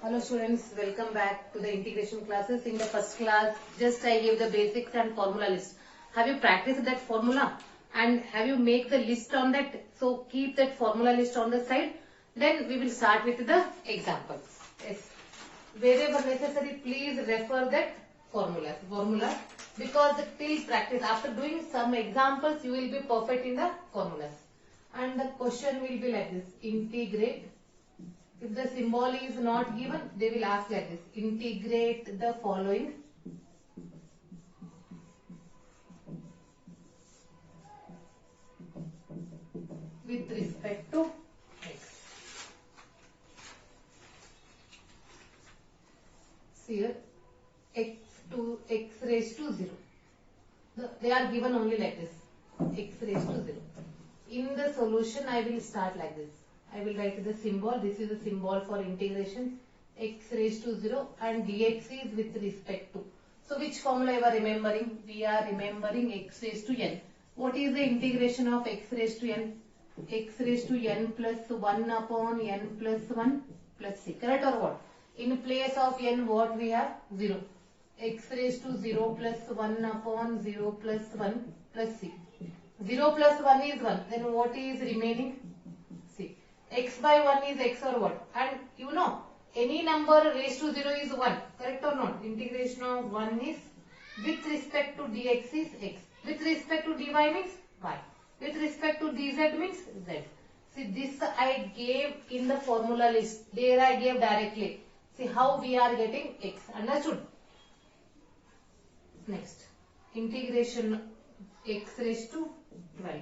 Hello students, welcome back to the integration classes. In the first class, just I gave the basics and formula list. Have you practiced that formula? And have you make the list on that? So keep that formula list on the side. Then we will start with the examples. Yes. Wherever necessary, please refer that formula. Because till practice, after doing some examples, you will be perfect in the formulas. And the question will be like this: integrate. If the symbol is not given, they will ask like this: integrate the following with respect to x. See here, x raised to 0. They are given only like this, x raised to 0. In the solution, I will start like this. I will write the symbol. This is the symbol for integration. X raised to 0 and dx is with respect to. So which formula you are remembering? We are remembering x raised to n. What is the integration of x raised to n? X raised to n plus 1 upon n plus 1 plus c. Correct or what? In place of n, what we have? 0. X raised to 0 plus 1 upon 0 plus 1 plus c. 0 plus 1 is 1. Then what is remaining? C. X by 1 is x or what? And you know, any number raised to 0 is 1. Correct or not? Integration of 1 is with respect to dx is x. With respect to dy means y. With respect to dz means z. See, this I gave in the formula list. There I gave directly. See how we are getting x. Understood? Next. Integration x raised to 12.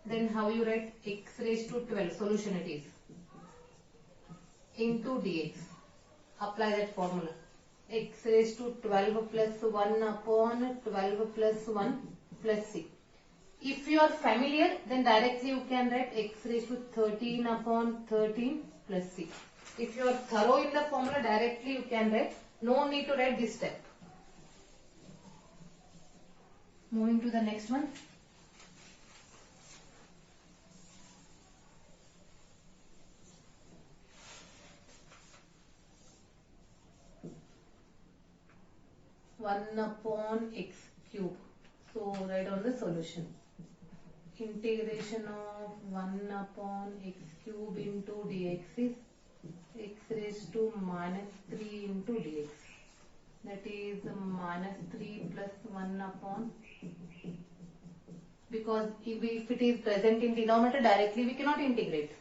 Then how you write x raised to 12? Solution it is. Into dx. Apply that formula. X raised to 12 plus 1 upon 12 plus 1 plus c. If you are familiar, then directly you can write x raised to 13 upon 13 plus c. If you are thorough in the formula, directly you can write. No need to write this step. Moving to the next one. One upon x cube. So write on the solution. Integration of 1 upon x cube into dx is x raised to minus 3 into dx. That is minus 3 plus 1 upon. Because if it is present in denominator, directly we cannot integrate.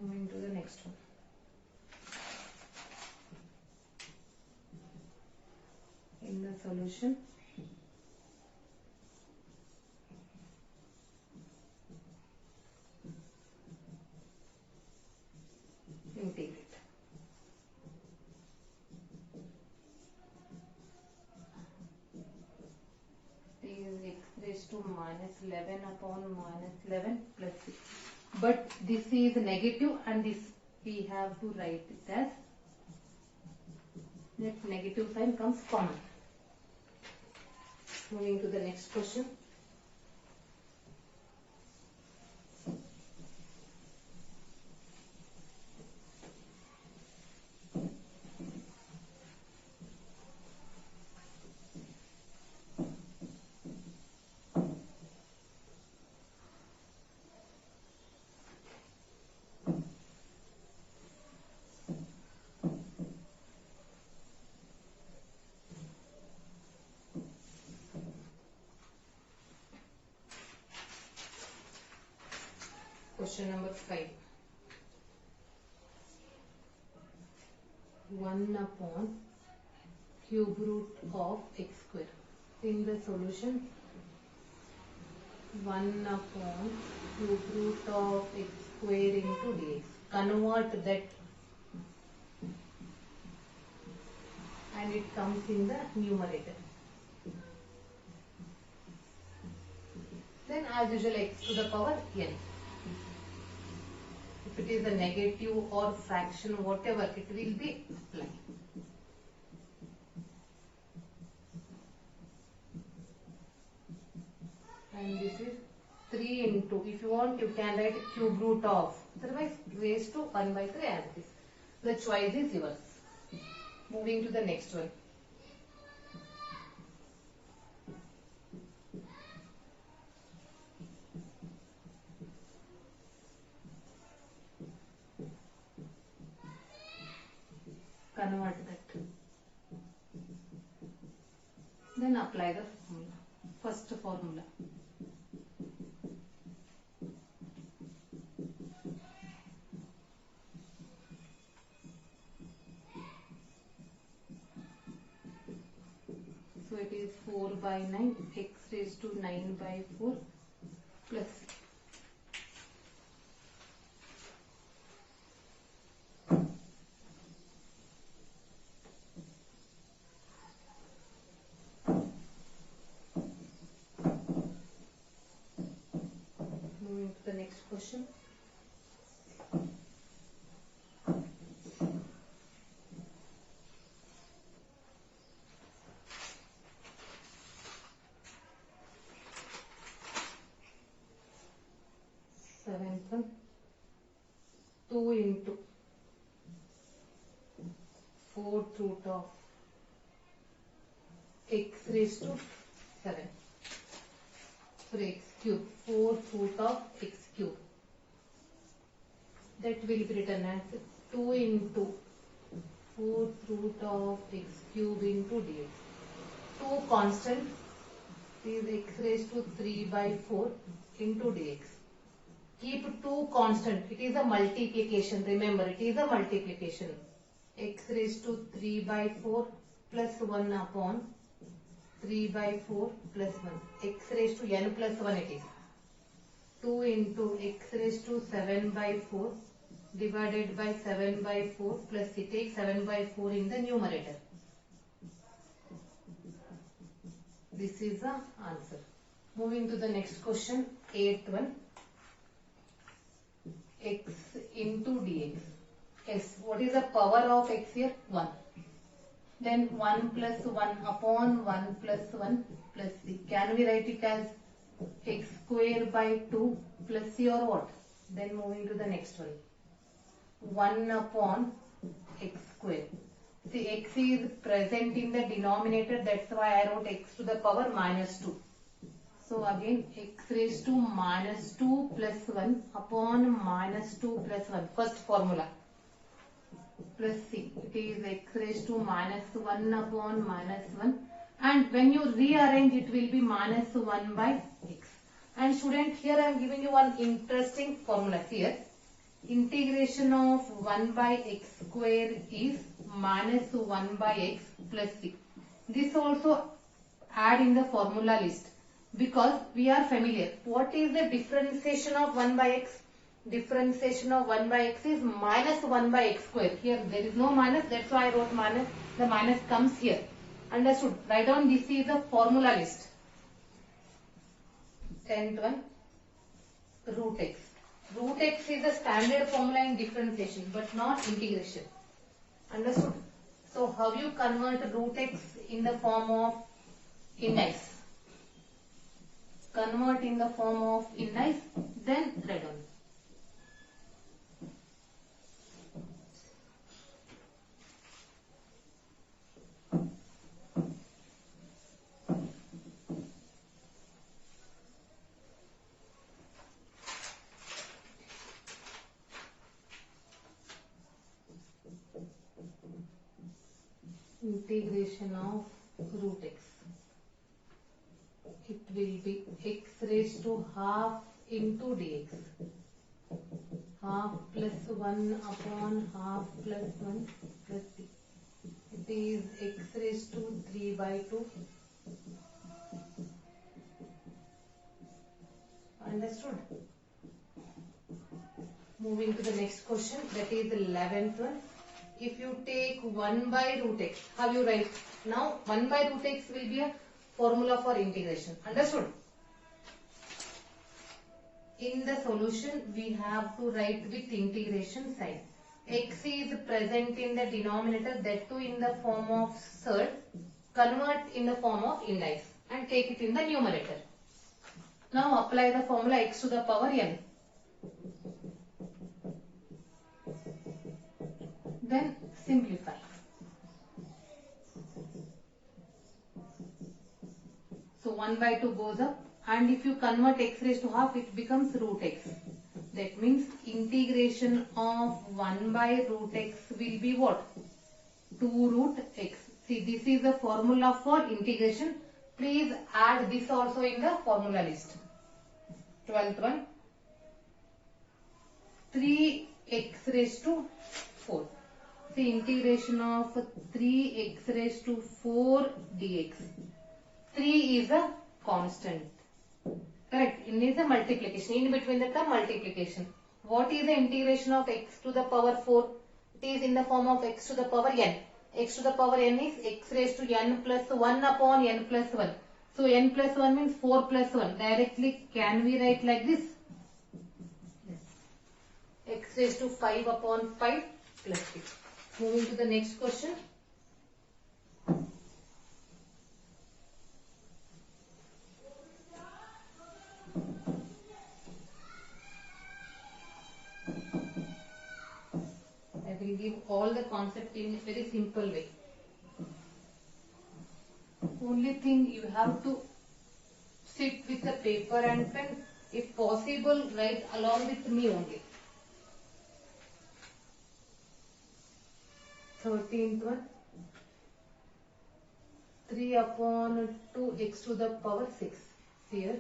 Moving to the next one. In the solution, integrate. Is x raised to minus 11 upon minus 11 plus 6. But this is negative and this we have to write it as, that negative sign comes common. Moving to the next question. Question number 5. 1 upon cube root of x square. In the solution, 1 upon cube root of x square into dx. Convert that and it comes in the numerator. Then as usual x to the power n. If it is a negative or fraction, whatever, it will be applied. and this is 3 into, if you want you can write cube root of, otherwise raised to 1 by 3 as this. The choice is yours. Moving to the next one. Convert that. Then apply the formula. First formula. So it is 4 by 9, x raised to 9 by 4 plus moving to the next question. Seventh one, 2 into 4th root of x raised to 7. Sorry, x cube, 4th root of x cube. That will be written as 2 into 4th root of x cube into dx. Two constants is x raised to 3 by 4 into dx. Keep two constant. It is a multiplication. Remember, it is a multiplication. X raised to 3 by 4 plus 1 upon 3 by 4 plus 1. X raised to n plus 1 it is. 2 into x raised to 7 by 4 divided by 7 by 4 plus it takes 7 by 4 in the numerator. This is the answer. Moving to the next question, 8th one. X into dx. Yes, what is the power of x here? 1. Then 1 plus 1 upon 1 plus 1 plus c. Can we write it as x square by 2 plus c or what? Then moving to the next one. 1 upon x square. See, x is present in the denominator, that's why I wrote x to the power minus 2. So again x raised to minus 2 plus 1 upon minus 2 plus 1. First formula. Plus c. It is x raised to minus 1 upon minus 1. And when you rearrange it will be minus 1 by x. And student, here I am giving you one interesting formula here. Integration of 1 by x square is minus 1 by x plus c. This also add in the formula list because we are familiar. What is the differentiation of 1 by x? Differentiation of 1 by x is minus 1 by x square. Here there is no minus, that's why I wrote minus. The minus comes here. Understood? Write down, this is the formula list. 10th one, root x. Root x is the standard formula in differentiation but not integration. Understood? So how you convert root x in the form of indice? Convert in the form of indice, then write down. Integration of root x. It will be x raised to half into dx. Half plus 1 upon half plus 1 plus c. It is x raised to 3 by 2. Understood? Moving to the next question, that is the 11th one. If you take 1 by root x, how you write? Now 1 by root x will be a formula for integration. Understood? In the solution, we have to write with integration sign. X is present in the denominator, that too in the form of surd. Convert in the form of indice and take it in the numerator. Now apply the formula x to the power n. Then simplify. So 1 by 2 goes up, and if you convert x raised to half, it becomes root x. That means integration of 1 by root x will be what? 2 root x. See, this is the formula for integration. Please add this also in the formula list. 12th one. 3x raised to 4. See, integration of 3x raised to 4 dx. 3 is a constant. Correct. It is a multiplication. In between the term multiplication. What is the integration of x to the power 4? It is in the form of x to the power n. X to the power n is x raised to n plus 1 upon n plus 1. So n plus 1 means 4 plus 1. Directly can we write like this? Yes. X raised to 5 upon 5 plus 6. Moving to the next question. I will give all the concept in a very simple way. Only thing, you have to sit with the paper and pen. If possible, write along with me only. 13th one. 3 upon 2x to the power 6. Here,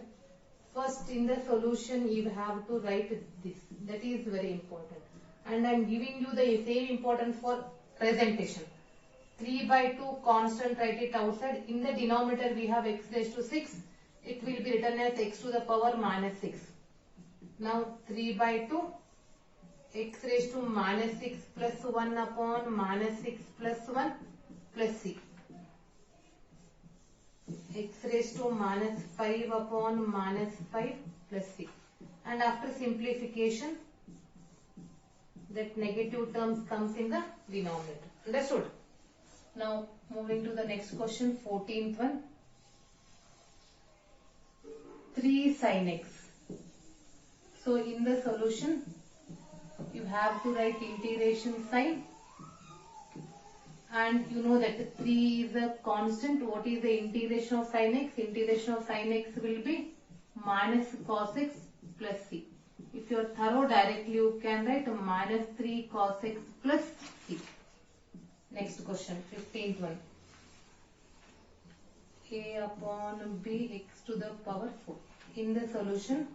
first in the solution you have to write this. That is very important. And I am giving you the same importance for presentation. 3 by 2 constant, write it outside. In the denominator we have x raised to 6. It will be written as x to the power minus 6. Now 3 by 2, x raised to minus 6 plus 1 upon minus 6 plus 1 plus c. X raised to minus 5 upon minus 5 plus c. And after simplification, that negative terms comes in the denominator. Understood? Now moving to the next question, 14th one. 3 sin x. So in the solution, you have to write integration sign. And you know that 3 is a constant. What is the integration of sin x? Integration of sin x will be minus cos x plus c. If you are thorough, directly you can write minus 3 cos x plus c. Next question, 15th one. A upon b x to the power 4. In the solution,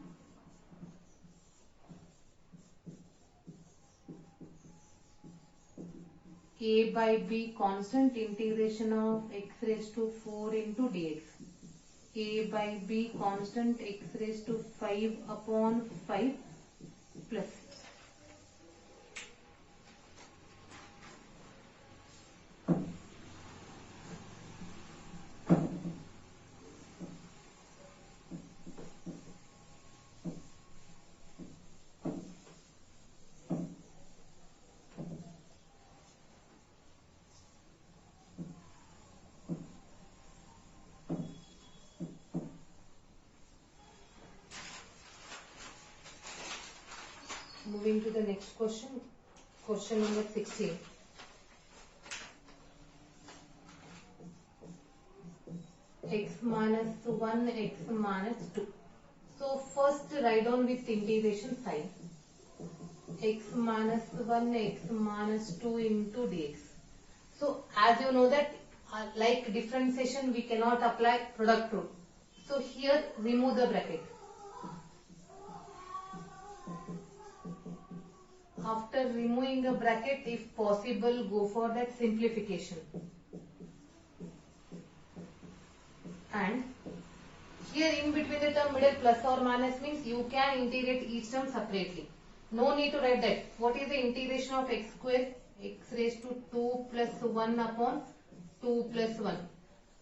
a by b constant, integration of x raised to 4 into dx. A by b constant, x raised to 5 upon 5 plus. Moving to the next question, question number 16. X minus 1, x minus 2. So first write down with integration sign. X minus 1, x minus 2 into dx. So as you know that like differentiation we cannot apply product rule. So here remove the bracket. After removing the bracket, if possible, go for that simplification. And here in between the term middle plus or minus means you can integrate each term separately. No need to write that. What is the integration of x square? X raised to 2 plus 1 upon 2 plus 1.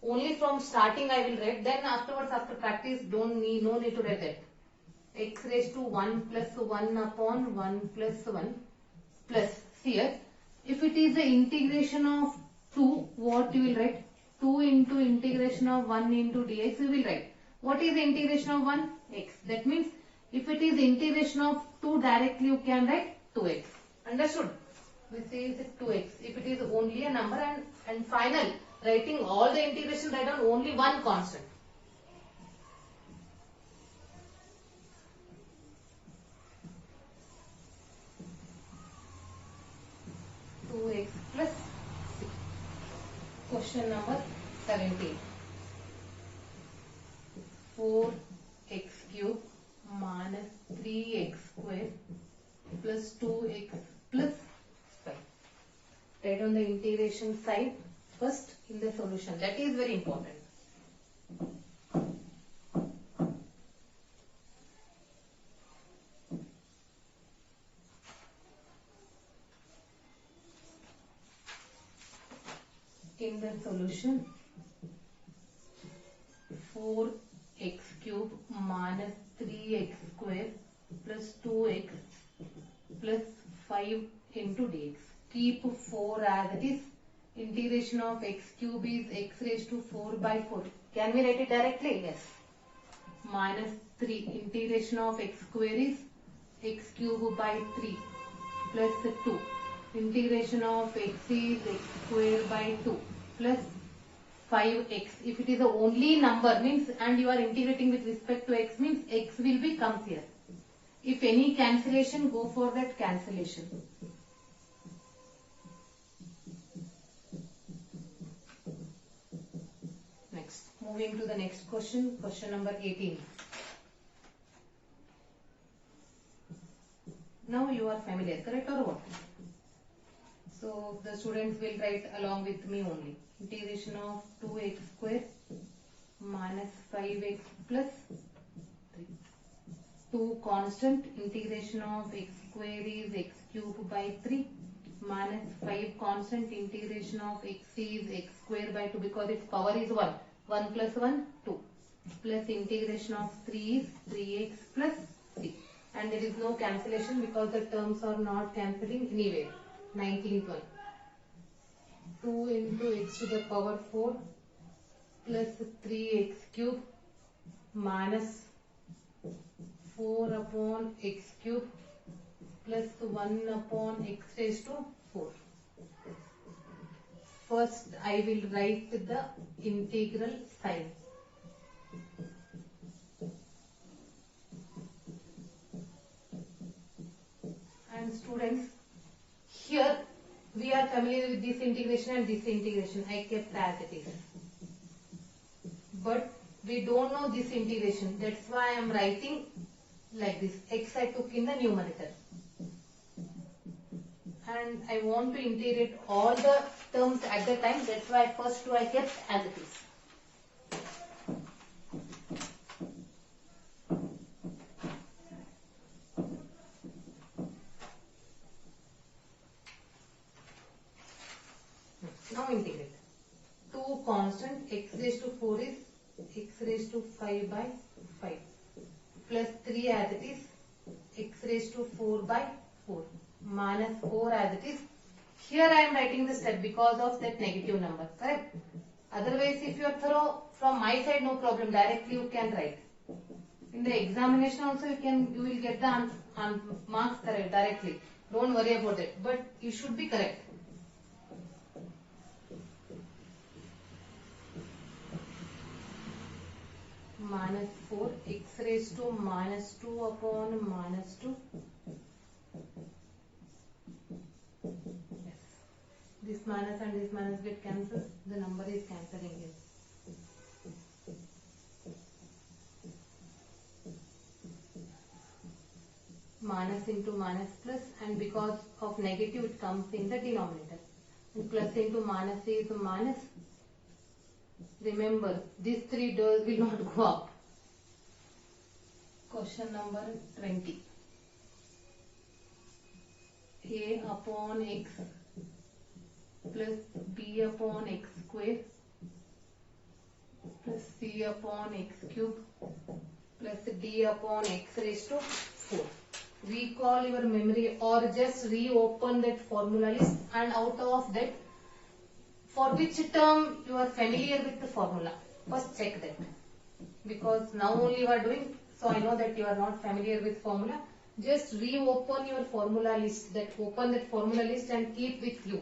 Only from starting I will write. Then afterwards, after practice, no need to write that. X raised to 1 plus 1 upon 1 plus 1 plus here. If it is the integration of 2, what you will write? 2 into integration of 1 into dx you will write. What is the integration of 1? X. That means if it is integration of 2 directly you can write 2x. Understood? This is 2x. If it is only a number and final writing all the integration, write down only one constant. X plus 6. Question number 17. 4x cube minus 3x square plus 2x plus 5. Write on the integration side first in the solution. That is very important. In the solution, 4x cube minus 3x square plus 2x plus 5 into dx. Keep 4 as it is. Integration of x cube is x raised to 4 by 4. Can we write it directly? Yes. Minus 3. Integration of x square is x cube by 3 plus 2. Integration of x is x square by 2 plus 5x. If it is the only number means and you are integrating with respect to x means x will be comes here. If any cancellation, go for that cancellation. Next, moving to the next question, question number 18. Now you are familiar, correct or what? So the students will write along with me only. Integration of 2x square minus 5x plus 3. 2 constant. Integration of x square is x cube by 3 minus 5 constant. Integration of x is x square by 2 because its power is 1. 1 plus 1, 2. Plus integration of 3 is 3x plus 6. And there is no cancellation because the terms are not cancelling anywhere. 19th one. 2 into x to the power 4 plus 3x cube minus 4 upon x cube plus 1 upon x raised to 4. First I will write the integral sign. And students, here we are familiar with this integration and this integration. I kept as it is. But we don't know this integration. That's why I am writing like this. X I took in the numerator. And I want to integrate all the terms at the time. That's why first two I kept as it is. Now integrate. 2 constant x raised to 4 is x raised to 5 by 5 plus 3 as it is x raised to 4 by 4 minus 4 as it is. Here I am writing the step because of that negative number, correct? Otherwise if you are thorough from my side, no problem, directly you can write. In the examination also you will get the marks directly. Don't worry about it, but you should be correct. Minus 4 x raised to minus 2 upon minus 2. Yes. This minus and this minus get cancelled. The number is cancelling here. Minus into minus plus, and because of negative it comes in the denominator. And plus into minus is minus. Remember, these 3 doors will not go up. Question number 20. A upon x plus b upon x square plus c upon x cube plus d upon x raised to 4. Recall your memory or just reopen that formula list, and out of that, for which term you are familiar with the formula. First check that. because now only you are doing, so I know that you are not familiar with formula. Just reopen your formula list, open that formula list and keep with you.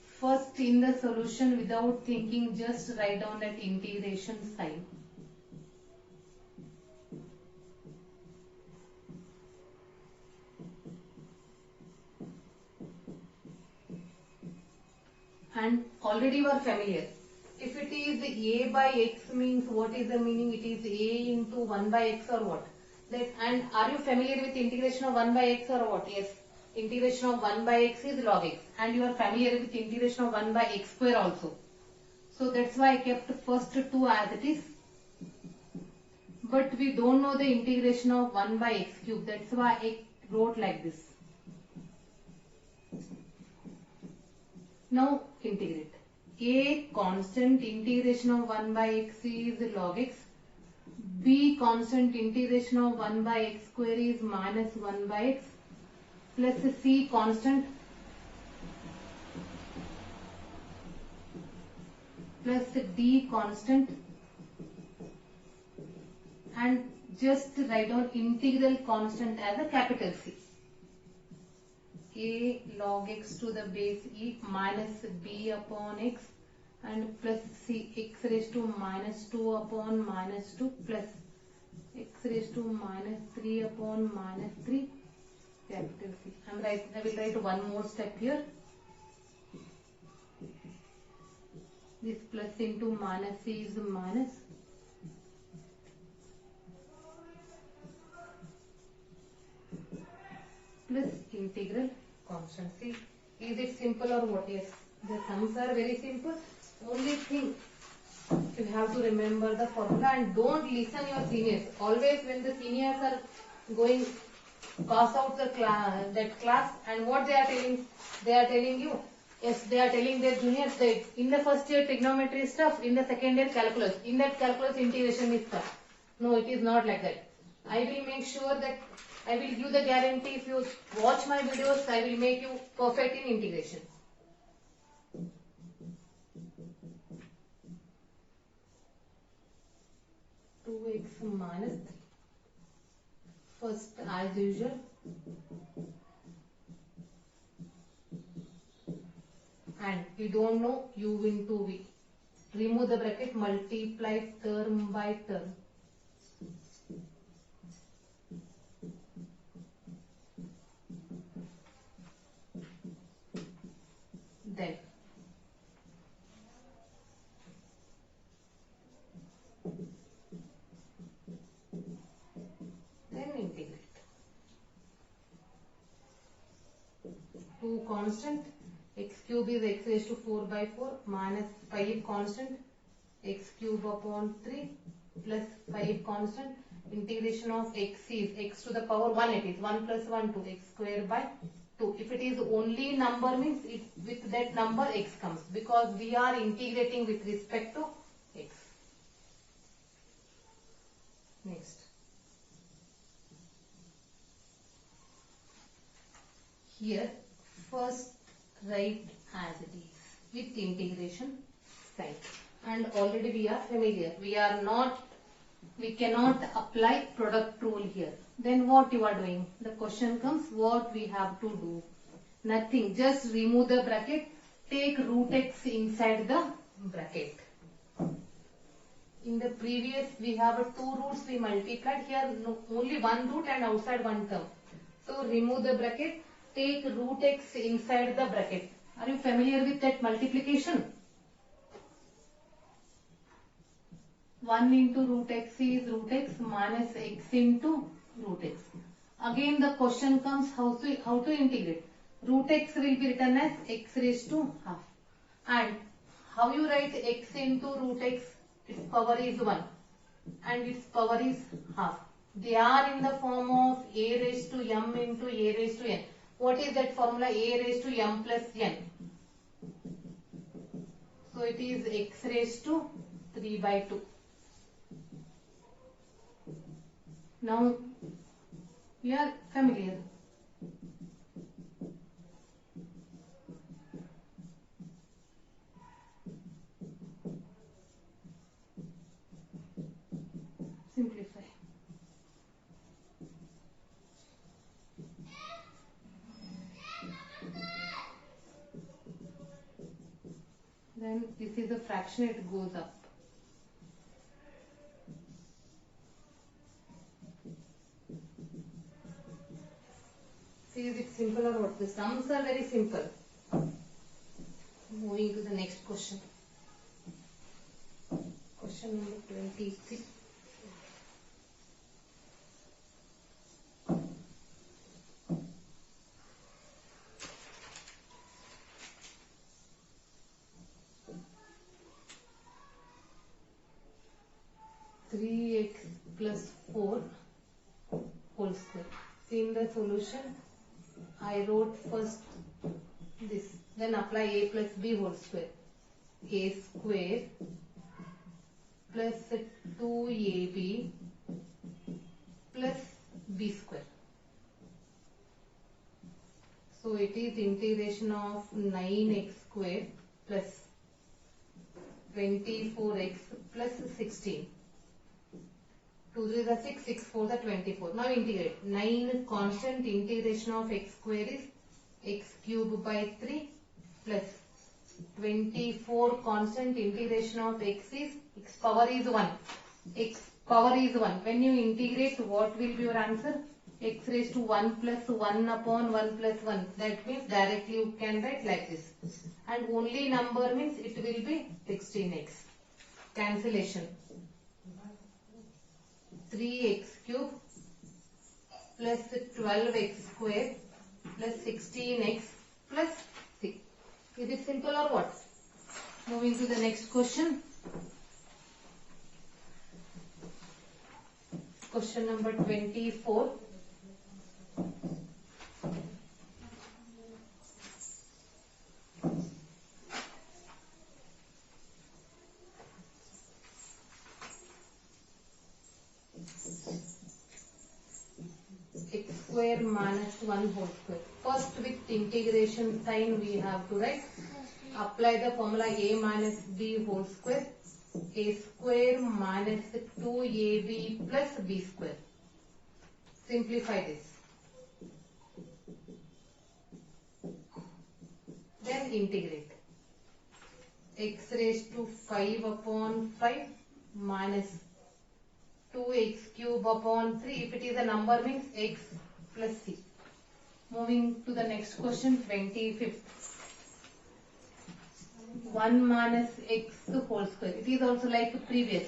First, in the solution, without thinking, just write down that integration sign. And already you are familiar. If it is a by x means, what is the meaning? It is a into 1 by x or what? And are you familiar with integration of 1 by x or what? Yes. Integration of 1 by x is log x, and you are familiar with integration of 1 by x square also. So that's why I kept first two as it is. But we don't know the integration of 1 by x cube. That's why I wrote like this. Now integrate. A constant integration of 1 by x is log x. B constant integration of 1 by x square is minus 1 by x. Plus C constant plus D constant, and just write down integral constant as a capital C. A log x to the base e minus b upon x and plus c x raised to minus 2 upon minus 2 plus x raised to minus 3 upon minus 3 capital C. I will write one more step here. This plus into minus c is minus. Plus integral constant. See, is it simple or what? Yes, the sums are very simple. Only thing, you have to remember the formula and don't listen your seniors. Always when the seniors are going pass out the class, and what they are telling you, yes, they are telling their juniors that in the first year trigonometry stuff, in the second year calculus, in that calculus integration is stuff. No, it is not like that. I will make sure that I will give the guarantee, if you watch my videos, I will make you perfect in integration. Two x minus 3. First, as usual, and we don't know u into v. Remove the bracket, multiply term by term. Then integrate. 2 constant, x cube is x raised to 4 by 4 minus 5 constant, x cube upon 3 plus 5 constant. Integration of x is x to the power 1, it is 1 plus 1 2, x square by 2. If it is only number means with that number x comes, because we are integrating with respect to x. Next. Here first write as it is with integration sign, and already we are familiar. We cannot apply product rule here. Then what you are doing? The question comes, what we have to do? Nothing, just remove the bracket, take root x inside the bracket. In the previous we have two roots we multiplied, here only one root and outside one term. So remove the bracket, take root x inside the bracket. Are you familiar with that multiplication? 1 into root x is root x minus x into root x. Again the question comes, how to integrate. Root x will be written as x raised to half. And how you write x into root x? Its power is 1 and its power is half. They are in the form of a raised to m into a raised to n. What is that formula? A raised to m plus n. So it is x raised to 3 by 2. Now we are familiar. Simplify. Then this is a fraction, it goes up. See, is it simple or what? The sums are very simple. Moving to the next question. Question number 23. (3x plus 4 whole square). See, in the solution, I wrote first this, then apply a plus b whole square. A square plus 2ab plus b square. So it is integration of 9x square plus 24x plus 16. 2 3 is 6, 6 4 is 24. Now integrate. 9 constant, integration of x square is x cube by 3 plus 24 constant, integration of x is x power is 1. X power is 1. When you integrate, what will be your answer? X raised to 1 plus 1 upon 1 plus 1. That means directly you can write like this. And only number means it will be 16x. Cancellation. 3x cube plus 12x square plus 16x plus 6. Is it simple or what? Moving to the next question. Question number 24. X square minus 1 whole square. First, with integration sign we have to write. Apply the formula a minus b whole square. A square minus 2ab plus b square. Simplify this. Then integrate. X raised to 5 upon 5 minus 2x cube upon 3. If it is a number means x plus c. Moving to the next question, 25th. 1 minus x whole square. It is also like previous.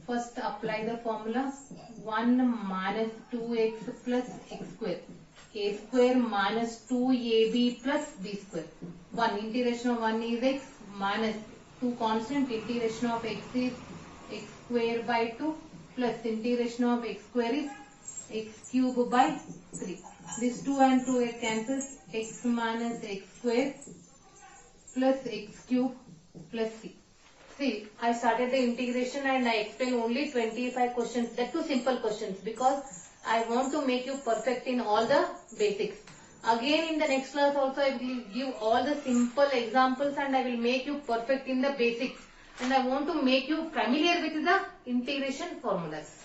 First apply the formula 1 minus 2x plus x square. A square minus 2ab plus b square. 1 integration of 1 is x minus 2 constant, integration of x is x square by 2 plus integration of x square is x cube by 3. This 2 and 2 it cancels. X minus x square plus x cube plus c. See, I started the integration and I explained only 25 questions. That too simple questions because I want to make you perfect in all the basics. Again in the next class also I will give all the simple examples and I will make you perfect in the basics. And I want to make you familiar with the integration formulas.